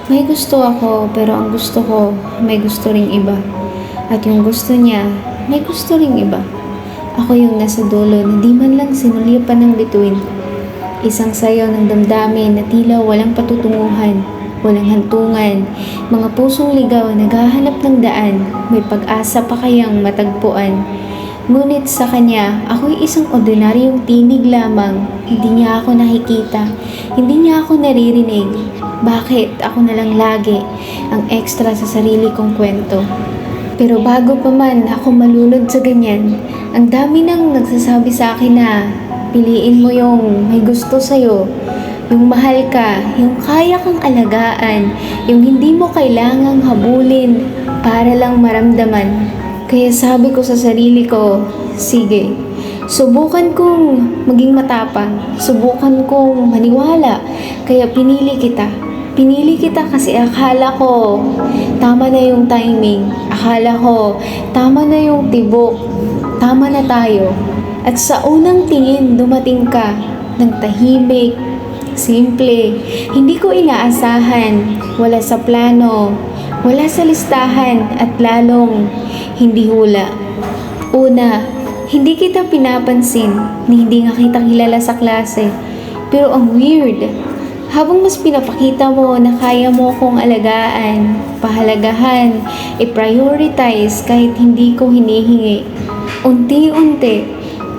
May gusto ako, pero ang gusto ko, may gusto ring iba. At yung gusto niya, may gusto ring iba. Ako yung nasa dulo na di man lang sinulipan ng bituin. Isang sayaw ng damdamin na tila walang patutunguhan, walang hantungan. Mga pusong ligaw naghahanap ng daan, may pag-asa pa kayang matagpuan. Ngunit sa kanya, ako'y isang ordinaryong tinig lamang. Hindi niya ako nakikita, hindi niya ako naririnig. Bakit ako na lang lagi ang extra sa sarili kong kwento? Pero bago pa man ako malunod sa ganyan, ang dami nang nagsasabi sa akin na piliin mo yung may gusto sa'yo, yung mahal ka, yung kaya kang alagaan, yung hindi mo kailangang habulin para lang maramdaman. Kaya sabi ko sa sarili ko, sige, subukan kong maging matapang, subukan kong maniwala, kaya pinili kita. Pinili kita kasi akala ko tama na yung timing, akala ko tama na yung tibok, tama na tayo. At sa unang tingin dumating ka ng tahimik, simple, hindi ko inaasahan, wala sa plano, wala sa listahan at lalong hindi hula. Una, hindi kita pinapansin, ni hindi nga kita kilala sa klase. Pero ang weird, habang mas pinapakita mo na kaya mo kong alagaan, pahalagahan, i-prioritize kahit hindi ko hinihingi. Unti-unti,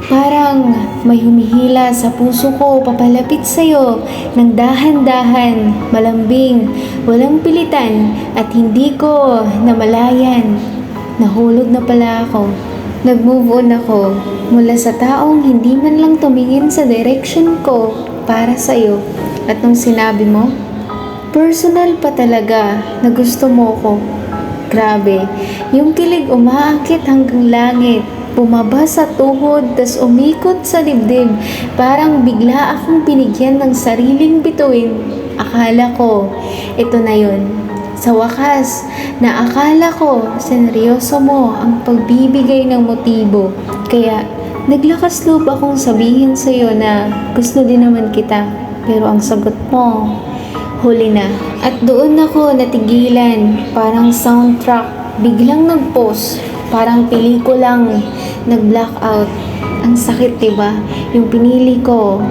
parang may humihila sa puso ko papalapit sa'yo ng dahan-dahan, malambing, walang pilitan at hindi ko namalayan. Nahulog na pala ako. Nag-move on ako mula sa taong hindi man lang tumingin sa direction ko para sa'yo. At nung sinabi mo, personal pa talaga na gusto mo ko. Grabe, yung kilig umaakit hanggang langit, bumaba sa tuhod, tas umikot sa dibdib. Parang bigla akong binigyan ng sariling bituin. Akala ko, ito na yun. Sa wakas, na akala ko, seneryoso mo ang pagbibigay ng motibo. Kaya, naglakas loob akong sabihin sa'yo na gusto din naman kita. Pero ang sagot mo, huli na. At doon ako natigilan, parang soundtrack, biglang nag-pause, parang pelikulang nag-blackout. Ang sakit, diba? Yung pinili ko,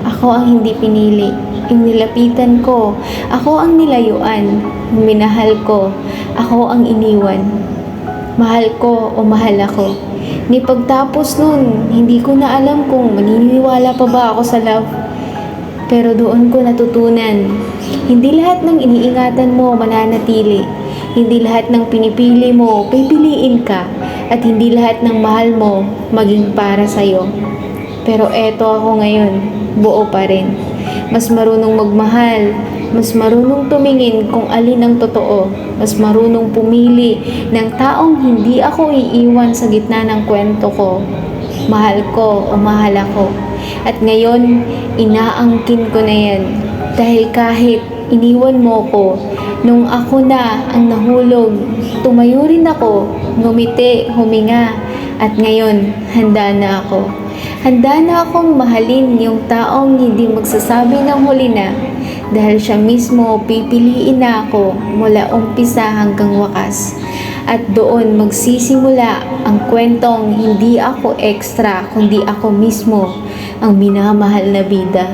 ako ang hindi pinili. Yung nilapitan ko, ako ang nilayuan. Yung minahal ko, ako ang iniwan. Mahal ko o mahal ako. Ni pagtapos nun, hindi ko na alam kung maniniwala pa ba ako sa love. Pero doon ko natutunan, hindi lahat ng iniingatan mo mananatili. Hindi lahat ng pinipili mo, pipiliin ka. At hindi lahat ng mahal mo, maging para sa'yo. Pero eto ako ngayon, buo pa rin. Mas marunong magmahal, mas marunong tumingin kung alin ang totoo. Mas marunong pumili ng taong hindi ako iiwan sa gitna ng kwento ko. Mahal ko o mahal ako. At ngayon, inaangkin ko na yan. Dahil kahit iniwan mo ko, nung ako na ang nahulog, tumayo rin ako, ngumiti, huminga. At ngayon, handa na ako. Handa na akong mahalin yung taong hindi magsasabi ng huli na. Dahil siya mismo pipiliin na ako mula umpisa hanggang wakas. At doon magsisimula ang kwentong hindi ako extra kundi ako mismo ang minamahal na bida.